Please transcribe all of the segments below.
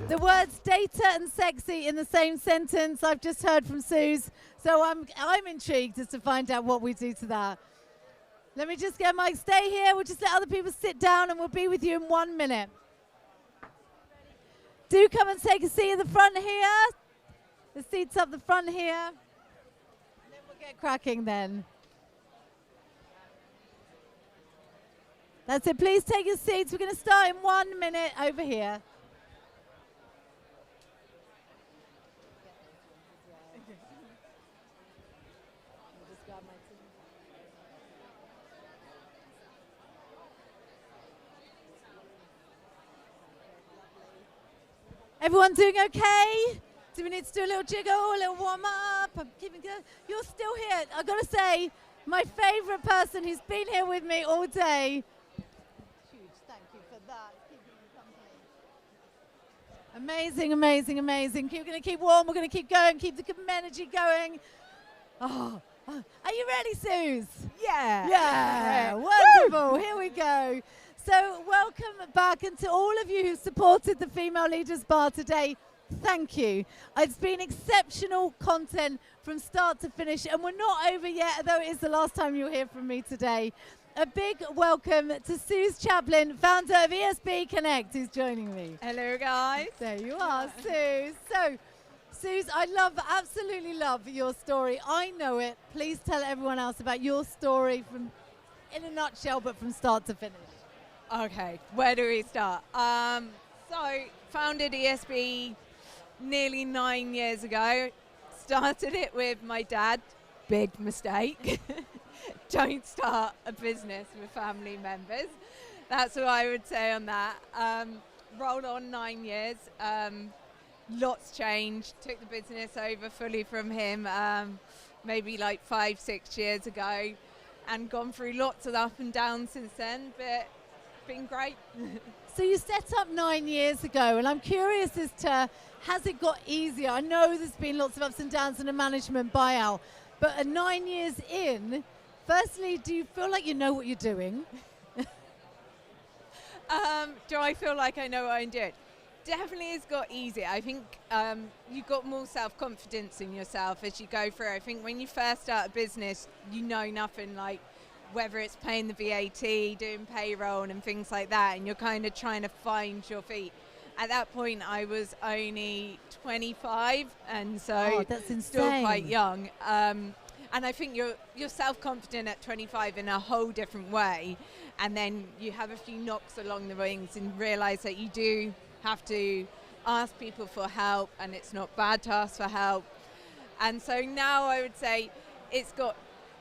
The words data and sexy in the same sentence I've just heard from Suze. So I'm intrigued as to find out what we do to that. Let me just get Mike, stay here. We'll just let other people sit down and we'll be with you in 1 minute. Do come and take a seat at the front here. The seats up the front here. And then we'll get cracking then. That's it. Please take your seats. We're going to start in 1 minute over here. Everyone doing okay? Do we need to do a little jiggle, a little warm up? I'm keeping good. You're still here. I've got to say, my favorite person who's been here with me all day. Huge thank you for that. Keeping me company. Amazing, amazing, amazing. We're going to keep warm. We're going to keep going. Keep the energy going. Oh, are you ready, Suze? Yeah. Yeah. Wonderful. Here we go. So welcome back, and to all of you who supported the Female Leaders Bar today, thank you. It's been exceptional content from start to finish, and we're not over yet, though it is the last time you'll hear from me today. A big welcome to Suzanna Chaplin, founder of esbconnect, who's joining me. Hello, guys. There you are, Suze. So, Suze, I absolutely love your story. I know it. Please tell everyone else about your story in a nutshell, but from start to finish. Okay, where do we start? So, founded ESB nearly 9 years ago. Started it with my dad. Big mistake. Don't start a business with family members. That's what I would say on that. Rolled on 9 years. Lots changed. Took the business over fully from him maybe like 5-6 years ago, and gone through lots of up and downs since then, but been great. So you set up 9 years ago, and I'm curious as to, has it got easier? I know there's been lots of ups and downs and a management buyout, but at 9 years in, firstly, do you feel like you know what you're doing? Do I feel like I know what I'm doing? Definitely has got easier. I think you've got more self-confidence in yourself as you go through. I think when you first start a business, you know nothing, like whether it's paying the VAT, doing payroll and things like that, and you're kind of trying to find your feet. At that point, I was only 25, and so that's insane. Still quite young. And I think you're self-confident at 25 in a whole different way, and then you have a few knocks along the wings and realise that you do have to ask people for help, and it's not bad to ask for help. And so now I would say it's got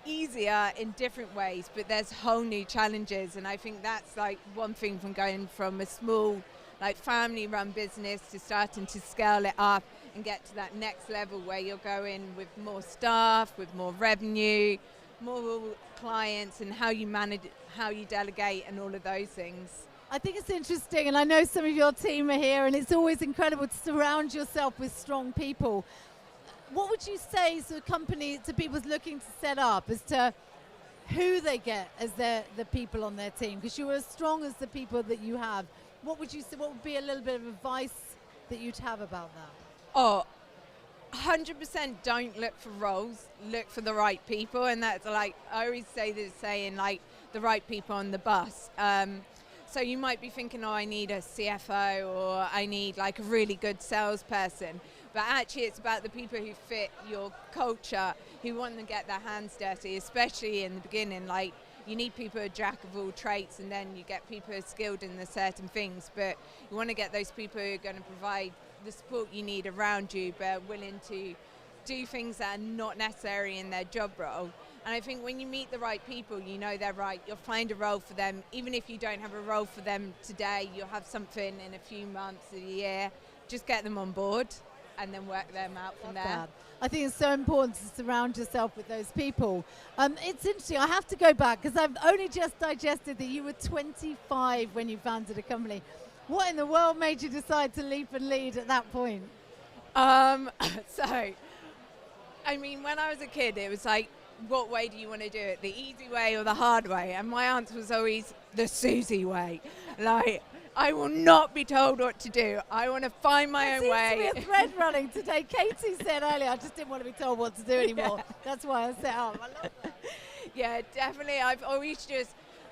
easier in different ways, but there's whole new challenges, and I think that's like one thing from going from a small like family run business to starting to scale it up and get to that next level where you're going with more staff, with more revenue, more clients, and how you manage, how you delegate, and all of those things. I think it's interesting, and I know some of your team are here, and it's always incredible to surround yourself with strong people. What would you say to a company, to people looking to set up, as to who they get as the people on their team? Because you're as strong as the people that you have. What would you say? What would be a little bit of advice that you'd have about that? Oh, 100% don't look for roles, look for the right people. And that's like, I always say this saying, like, the right people on the bus. So you might be thinking, oh, I need a CFO, or I need like a really good salesperson. But actually it's about the people who fit your culture, who want to get their hands dirty, especially in the beginning. Like, you need people who are jack of all trades, and then you get people who are skilled in the certain things. But you want to get those people who are going to provide the support you need around you, but are willing to do things that are not necessary in their job role. And I think when you meet the right people, you know they're right. You'll find a role for them. Even if you don't have a role for them today, you'll have something in a few months, a year. Just get them on board and then work them out from there. That. I think it's so important to surround yourself with those people. It's interesting. I have to go back because I've only just digested that you were 25 when you founded a company. What in the world made you decide to leap and lead at that point? So, I mean, when I was a kid, it was like, what way do you want to do it? The easy way or the hard way? And my answer was always the Susie way. Like, I will not be told what to do. I want to find my own way. There seems to be a thread running today. Katie said earlier, I just didn't want to be told what to do anymore. Yeah. That's why I set up. I love that. Yeah, definitely. I've always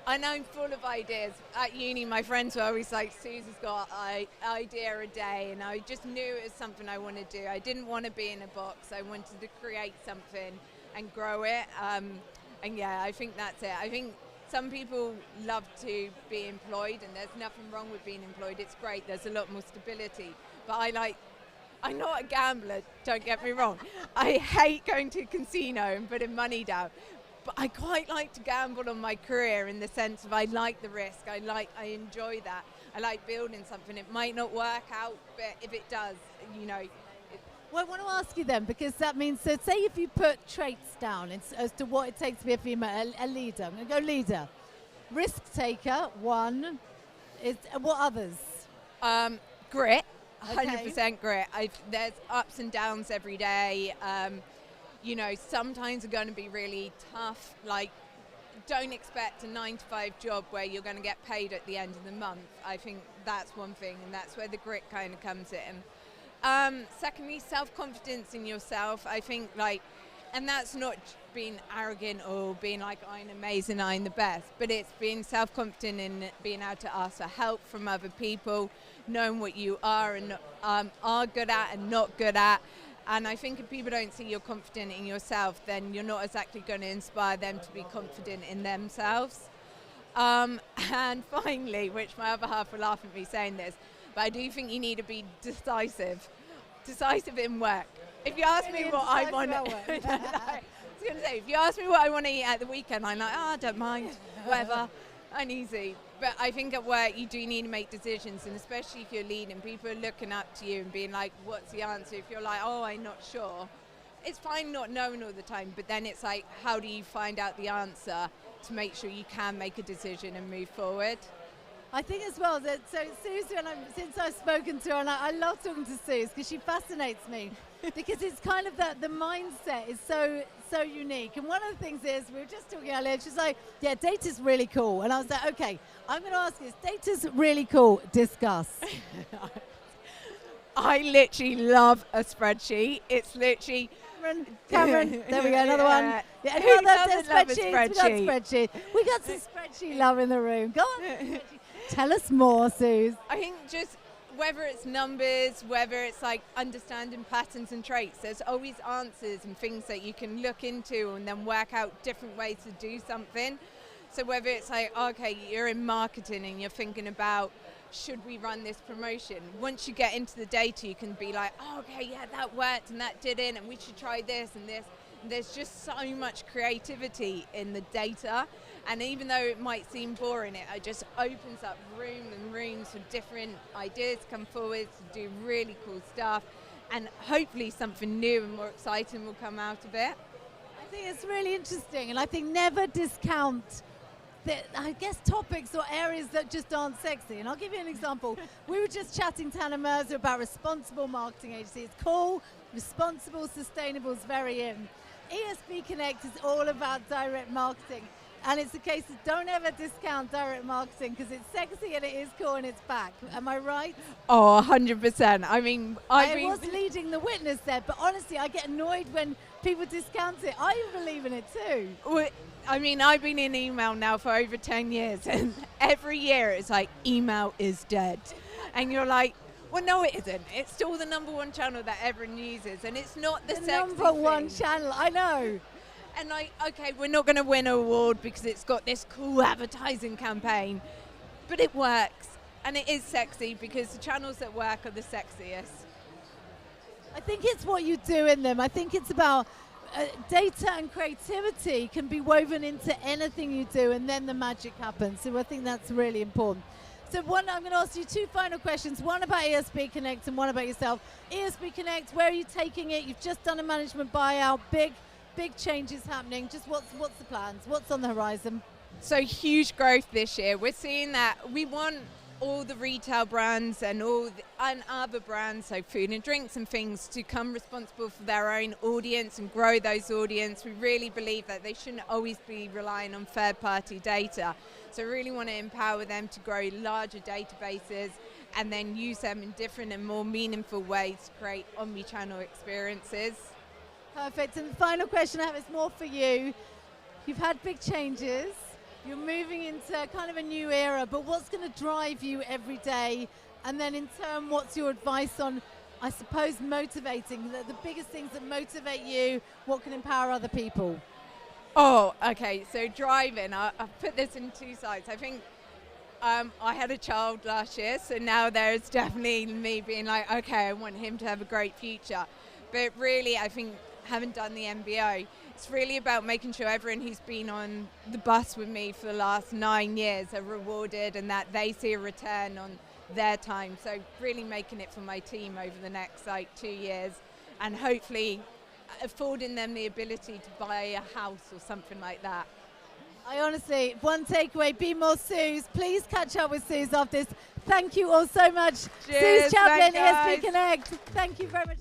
and I'm full of ideas. At uni, my friends were always like, Sue's got an idea a day, and I just knew it was something I wanted to do. I didn't want to be in a box. I wanted to create something and grow it. And yeah, I think that's it. I think some people love to be employed, and there's nothing wrong with being employed. It's great. There's a lot more stability. But I'm not a gambler, don't get me wrong. I hate going to a casino and putting money down. But I quite like to gamble on my career in the sense of I like the risk. I enjoy that. I like building something. It might not work out, but if it does, Well, I want to ask you then, because that means, so say if you put traits down as to what it takes to be a female, a leader. I'm going to go leader. Risk taker, one. What others? Grit, 100% grit. There's ups and downs every day. Sometimes are going to be really tough. Like, don't expect a 9-to-5 job where you're going to get paid at the end of the month. I think that's one thing, and that's where the grit kind of comes in. Secondly, self-confidence in yourself. I think, and that's not being arrogant or being like, I'm amazing, I'm the best, but it's being self-confident in being able to ask for help from other people, knowing what you are and are good at and not good at. And I think if people don't see you're confident in yourself, then you're not exactly going to inspire them to be confident in themselves. And finally, which my other half will laugh at me saying this, but I do think you need to be decisive in work. If you ask me what I want, if you ask me what I want to eat at the weekend, I'm like, I don't mind, whatever, I'm easy. But I think at work you do need to make decisions, and especially if you're leading, people are looking up to you and being like, what's the answer? If you're like, oh, I'm not sure, it's fine not knowing all the time, but then it's like, how do you find out the answer to make sure you can make a decision and move forward? I think as well that, so Susan, since I've spoken to her, and I love talking to Suze because she fascinates me because it's kind of the mindset is so unique. And one of the things is, we were just talking earlier, she's like, yeah, data's really cool. And I was like, okay, I'm going to ask you, data's really cool, discuss. I literally love a spreadsheet. It's literally... Cameron, there we go, another one. Yeah, anyone that does spreadsheets? We got some spreadsheet love in the room. Go on. Tell us more, Suze. I think just whether it's numbers, whether it's like understanding patterns and traits, there's always answers and things that you can look into and then work out different ways to do something. So whether it's like, okay, you're in marketing and you're thinking about, should we run this promotion? Once you get into the data, you can be like, oh, okay, yeah, that worked and that didn't, and we should try this and this. And there's just so much creativity in the data. And even though it might seem boring, it just opens up rooms and rooms for different ideas to come forward to do really cool stuff. And hopefully something new and more exciting will come out of it. I think it's really interesting. And I think never discount topics or areas that just aren't sexy. And I'll give you an example. We were just chatting to Hannah Mercer about responsible marketing agency. It's cool, responsible, sustainable is very in. esbconnect is all about direct marketing. And it's a case of don't ever discount direct marketing because it's sexy and it is cool and it's back. Am I right? Oh, 100%. I mean, I was leading the witness there, but honestly, I get annoyed when people discount it. I believe in it too. Well, I mean, I've been in email now for over 10 years, and every year it's like, email is dead. And you're like, well, no, it isn't. It's still the #1 channel that everyone uses, and it's not the sexy #1 channel, I know. And like, okay, we're not going to win an award because it's got this cool advertising campaign, but it works, and it is sexy because the channels that work are the sexiest. I think it's what you do in them. I think it's about data and creativity can be woven into anything you do, and then the magic happens. So I think that's really important. So I'm going to ask you two final questions, one about esbconnect and one about yourself. esbconnect, where are you taking it? You've just done a management buyout, big changes happening. Just what's the plans? What's on the horizon? So huge growth this year. We're seeing that we want all the retail brands and and other brands, so food and drinks and things, to come responsible for their own audience and grow those audience. We really believe that they shouldn't always be relying on third-party data. So we really want to empower them to grow larger databases and then use them in different and more meaningful ways to create omni-channel experiences. Perfect. And the final question I have is more for you. You've had big changes. You're moving into kind of a new era, but what's going to drive you every day? And then in turn, what's your advice on, I suppose, motivating, the biggest things that motivate you, what can empower other people? Oh, okay, so driving, I've put this in two sides. I think I had a child last year, so now there's definitely me being like, okay, I want him to have a great future. But really, I think having done the MBO, it's really about making sure everyone who's been on the bus with me for the last 9 years are rewarded and that they see a return on their time. So really making it for my team over the next 2 years and hopefully affording them the ability to buy a house or something like that. I honestly, one takeaway, be more Suze. Please catch up with Suze after this. Thank you all so much. Cheers, Suze Chaplin, thanks, guys. esbconnect. Thank you very much.